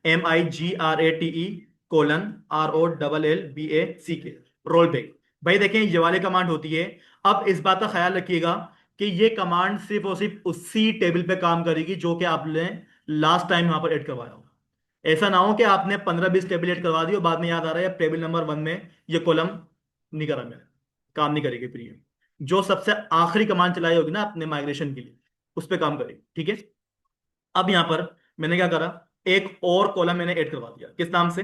A: MIGRATE COLON ROLLBACK roll back. भाई देखें ये वाली कमांड होती है। अब इस बात का ख्याल रखिएगा कि ये कमांड सिर्फ और सिर्फ उसी टेबल पे काम करेगी जो कि आपने लास्ट टाइम यहां पर ऐड करवाया हो। ऐसा ना हो कि आपने 15-20 टेबल ऐड करवा दी और बाद में याद आ रहा है टेबल नंबर 1 में ये कॉलम नहीं करा मैंने, काम नहीं करेगी फिर ये। जो सबसे आखिरी कमांड चलाई होगी ना अपने माइग्रेशन के लिए, उस पर काम करेगी। ठीक है। अब यहां पर मैंने क्या करा, एक और कॉलम मैंने ऐड करवा दिया, किस नाम से,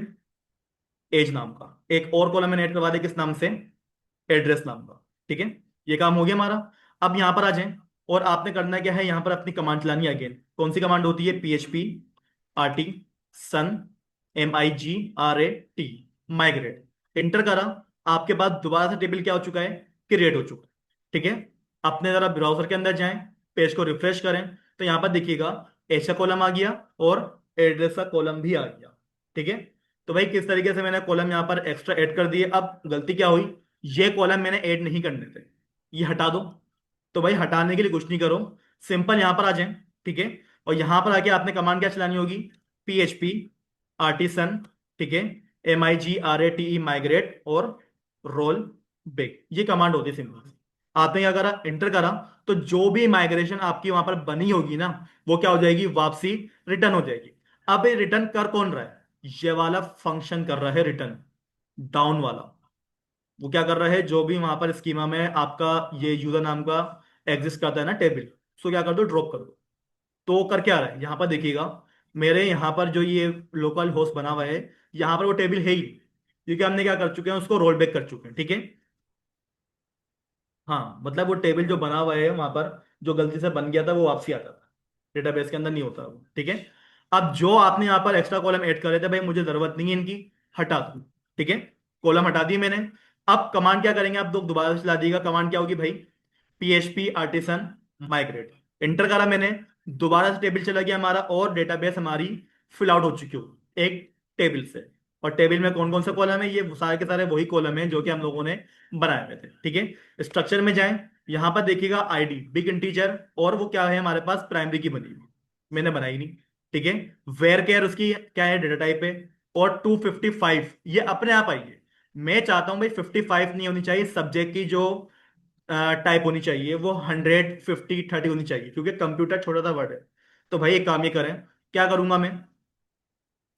A: एज नाम का। एक और कॉलम मैंने ऐड करवा दिया, किस नाम से, एड्रेस नाम का। ठीक है। ये काम हो गया हमारा। अब यहां पर आ जाएं, और आपने करना क्या है, यहां पर अपनी कमांड चलानी है अगेन। कौन सी कमांड होती है, PHP आरटी सन MIGRAT माइग्रेट। इंटर करा, आपके पास दोबारा से टेबल क्या हो चुका है, क्रिएट हो चुका है। ठीक है। अपने जरा ब्राउजर के अंदर जाएं, पेज को रिफ्रेश करें, तो यहां पर देखिएगा एज का कॉलम आ गया और एड्रेस का कॉलम भी आ गया। ठीक है। तो भाई किस तरीके से मैंने कॉलम यहां पर एक्स्ट्रा ऐड कर दिए। अब गलती क्या हुई, ये कॉलम मैंने ऐड नहीं करने थे, ये हटा दो। तो भाई हटाने के लिए कुछ नहीं करो, सिंपल यहां पर आ जाएं। ठीक है। और यहां पर आके आपने कमांड क्या चलानी होगी, PHP आर्टिसन, ठीक है, MIGRATE माइग्रेट और रोल बैक। ये कमांड होती है सिंपल। आपने क्या करा, इंटर करा, तो जो भी माइग्रेशन आपकी वहां पर बनी होगी ना, वो क्या हो जाएगी, वापसी रिटर्न हो जाएगी। अब ये रिटर्न कर कौन रहा है, ये वाला फंक्शन कर रहा है रिटर्न, डाउन वाला। वो क्या कर रहा है, जो भी वहां पर स्कीमा में आपका ये यूजर नाम का एग्जिस्ट करता है ना टेबल, उसको क्या कर दो, ड्रॉप कर दो। तो कर क्या रहा है, यहां पर देखिएगा मेरे यहाँ पर जो ये लोकल होस्ट बना हुआ है, यहाँ पर वो टेबल है ही, क्योंकि हमने क्या कर चुके हैं, उसको रोल बैक कर चुके हैं। ठीक है। हाँ, मतलब वो टेबल जो बना हुआ है वहां पर, जो गलती से बन गया था वो वापसी आता था, डेटाबेस के अंदर नहीं होता वो। ठीक है। अब जो आपने यहाँ पर एक्स्ट्रा कॉलम ऐड करे थे, भाई मुझे जरूरत नहीं है इनकी, हटा दो। ठीक है। कॉलम हटा दी मैंने। अब कमांड क्या करेंगे आप लोग, दोबारा से चला दिएगा। कमांड क्या होगी भाई, PHP आर्टिसन माइग्रेट, इंटर करा मैंने, दोबारा से टेबल चला गया हमारा और डेटाबेस हमारी फिल आउट हो चुकी हो एक टेबल से। और टेबल में कौन कौन से कॉलम है, ये सारे के सारे वही कॉलम है जो कि हम लोगों ने बनाए हुए थे। ठीक है, स्ट्रक्चर में जाएं, यहां पर देखिएगा आईडी बिग इंटीजर, और वो क्या है हमारे पास प्राइमरी की बनी हुई, मैंने बनाई नहीं। ठीक है, वेयर केयर उसकी क्या है, डेटा टाइप है। और 255 ये अपने आप आई है। मैं चाहता हूं भाई 55 नहीं होनी चाहिए, सब्जेक्ट की जो टाइप होनी चाहिए वो 150 30 होनी चाहिए, क्योंकि कंप्यूटर छोटा सा वर्ड है। तो भाई एक काम ये करें, क्या करूंगा मैं,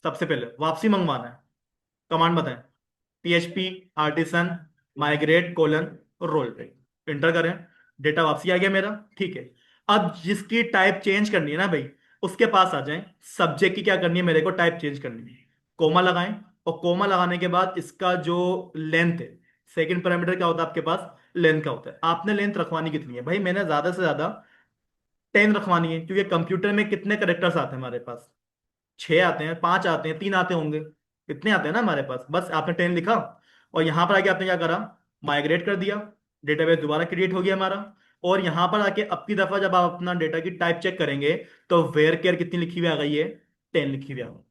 A: सबसे पहले वापसी मंगवाना है, कमांड बताएं, PHP artisan migrate colon roll पे इंटर करें, डेटा वापसी आ गया मेरा। ठीक है, अब जिसकी टाइप चेंज करनी है ना भाई, उसके पास आ जाएं, सब्जेक्ट की क्या करनी है, मेरे को टाइप चेंज करनी है, कोमा लगाएं। और कोमा लगाने के बाद इसका जो लेंथ है, सेकंड पैरामीटर क्या होता है आपके पास, लेंथ का होता है। आपने लेंथ रखवानी कितनी है भाई, मैंने ज्यादा से ज्यादा 10 रखवानी है, क्योंकि कंप्यूटर में कितने करेक्टर्स आते हैं हमारे पास, 6 आते हैं, 5 आते हैं, 3 आते होंगे, इतने आते हैं ना हमारे पास। बस आपने 10 लिखा और यहां पर आके आपने क्या करा, माइग्रेट कर दिया, डेटाबेस दोबारा क्रिएट हो गया हमारा। और यहां पर आके अब की दफा जब आप अपना डेटा की टाइप चेक करेंगे, तो वेयर केयर कितनी लिखी हुई आ गई है, 10 लिखी हुई आ गई।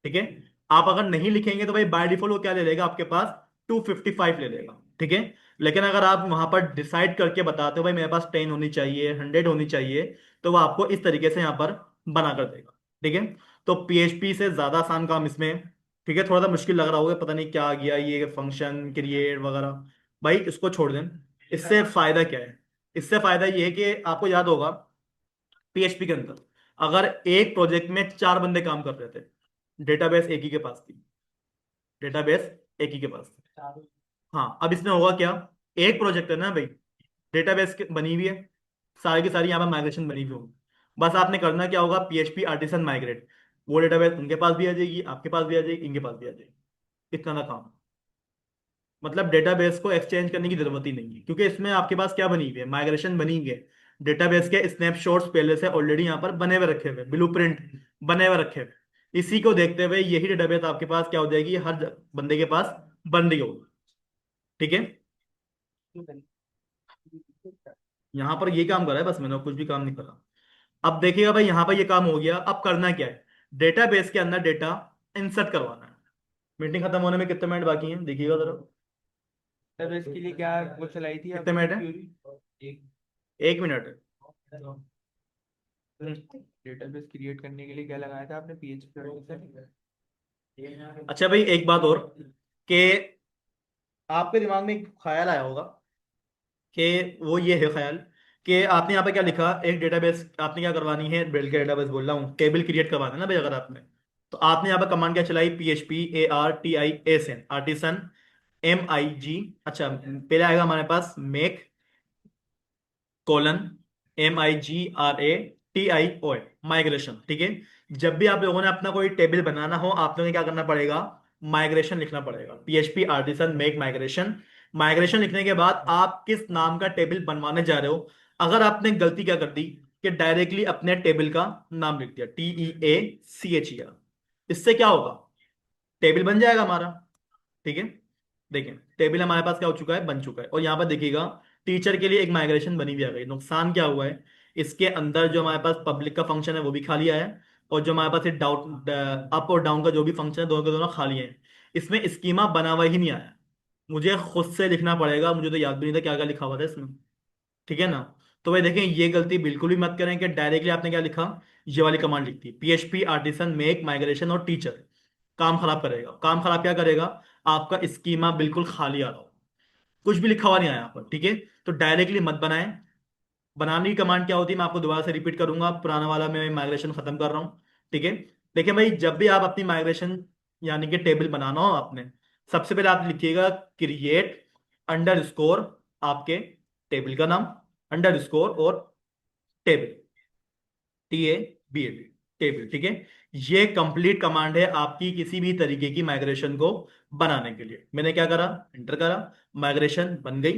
A: ठीक है, आप अगर नहीं लिखेंगे तो भाई बाय डिफॉल्ट वो क्या ले लेगा आपके पास, 255 ले लेगा। ठीक है, लेकिन अगर आप वहां पर डिसाइड करके बताते हो भाई मेरे पास 10 होनी चाहिए, 100 होनी चाहिए, तो वो आपको इस तरीके से यहाँ पर बना कर देगा। ठीक है, तो PHP से ज्यादा आसान काम इसमें है। ठीक है, थोड़ा सा मुश्किल लग रहा होगा, पता नहीं क्या आ गया ये फंक्शन क्रिएट वगैरह, भाई इसको छोड़ दें। इससे फायदा क्या है, इससे फायदा ये है कि आपको याद होगा PHP के अंदर अगर एक प्रोजेक्ट में 4 बंदे काम कर रहे थे, डेटाबेस एक ही के पास थी, डेटाबेस एक ही के पास थी। हाँ, अब इसमें होगा क्या, एक प्रोजेक्ट है ना भाई, डेटाबेस बनी हुई है, सारी की सारी यहाँ पर माइग्रेशन बनी हुई होगी। बस आपने करना क्या होगा, PHP आर्टिसन माइग्रेट, वो डेटाबेस उनके पास भी आ जाएगी, आपके पास भी आ जाएगी, इनके पास भी आ जाएगी, इतना ना काम। मतलब डेटाबेस को एक्सचेंज करने की जरूरत ही नहीं है, क्योंकि इसमें आपके पास क्या बनी हुई है, माइग्रेशन बनी हुई है, डेटाबेस के स्नैपशॉट्स पहले से ऑलरेडी यहाँ पर बने हुए रखे हुए, ब्लूप्रिंट बने हुए रखे हुए। इसी को देखते हुए यही डेटाबेस आपके पास क्या हो जाएगी, हर बंदे के पास बन रही होगी। ठीक है, यहाँ पर ये काम करा है बस मैंने, और कुछ भी काम नहीं करा। अब देखिएगा भाई यहाँ पर ये काम हो गया, अब करना क्या है, डेटाबेस के अंदर डेटा इंसर्ट करवाना है। मीटिंग खत्म होने में कितने मिनट बाकी हैं देखिएगा जरा,
C: तब इसके लिए क्या वो चलाई थी
A: कितने मिनट है,
C: एक
A: 1 मिनट है।
C: डेटाबेस क्रिएट करने के लिए क्या लगाया था आपने, PHP
A: अच्छा भाई एक बात और, कि आपके दिमाग में एक ख्याल आया होगा, कि वो ये है ख्याल, कि आपने यहाँ पे क्या लिखा, एक डेटाबेस आपने क्या करवानी है, बिल्ड के डेटाबेस बोल रहा हूँ, टेबल क्रिएट करवाना है ना भाई अगर आपने, तो आपने यहाँ पे कमांड क्या चलाई, PHP ARTISAN आर्टिसन MIG, अच्छा पहले आएगा हमारे पास मेक कोलन MIGRATION माइग्रेशन। ठीक है, जब भी आप लोगों ने अपना कोई टेबल बनाना हो, आप लोगों ने क्या करना पड़ेगा, माइग्रेशन लिखना पड़ेगा, PHP artisan make migration. Migration लिखने के बाद आप किस नाम का टेबल बनवाने जा रहे हो, अगर आपने गलती क्या कर दी कि डायरेक्टली अपने टेबल का नाम लिख दिया, TEACHER, इससे क्या होगा, टेबल बन जाएगा हमारा। ठीक है, देखें टेबल हमारे पास क्या हो चुका है, बन चुका है। और यहाँ पर देखिएगा टीचर के लिए एक माइग्रेशन बनी हुई आ गई। नुकसान क्या हुआ है, इसके अंदर जो हमारे पास पब्लिक का फंक्शन है वो भी खाली आया है, और जो हमारे पास डाउट अप और डाउन का जो भी फंक्शन है, दोनों के दोनों खाली हैं। इसमें स्कीमा बना हुआ ही नहीं आया, मुझे खुद से लिखना पड़ेगा, मुझे तो याद भी नहीं था क्या क्या लिखा हुआ था इसमें। ठीक है ना, तो भाई देखें ये गलती बिल्कुल भी मत करें कि डायरेक्टली आपने क्या लिखा, ये वाली कमांड लिख दी, PHP आर्टिसन मेक माइग्रेशन और टीचर, काम खराब करेगा। काम खराब क्या करेगा, आपका स्कीमा बिल्कुल खाली आ रहा हो, कुछ भी लिखा हुआ नहीं आया यहाँ पर। ठीक है, तो डायरेक्टली मत बनाएं। बनाने की कमांड क्या होती है मैं आपको दोबारा से रिपीट करूंगा, पुराना वाला मैं माइग्रेशन खत्म कर रहा हूँ। ठीक है, देखिए भाई जब भी आप अपनी माइग्रेशन यानी कि टेबल बनाना हो आपने, सबसे पहले आप लिखिएगा क्रिएट अंडरस्कोर आपके टेबल का नाम, अंडरस्कोर और टेबल, TABL टेबल। ठीक है, ये कंप्लीट कमांड है आपकी किसी भी तरीके की माइग्रेशन को बनाने के लिए। मैंने क्या करा, इंटर करा, माइग्रेशन बन गई।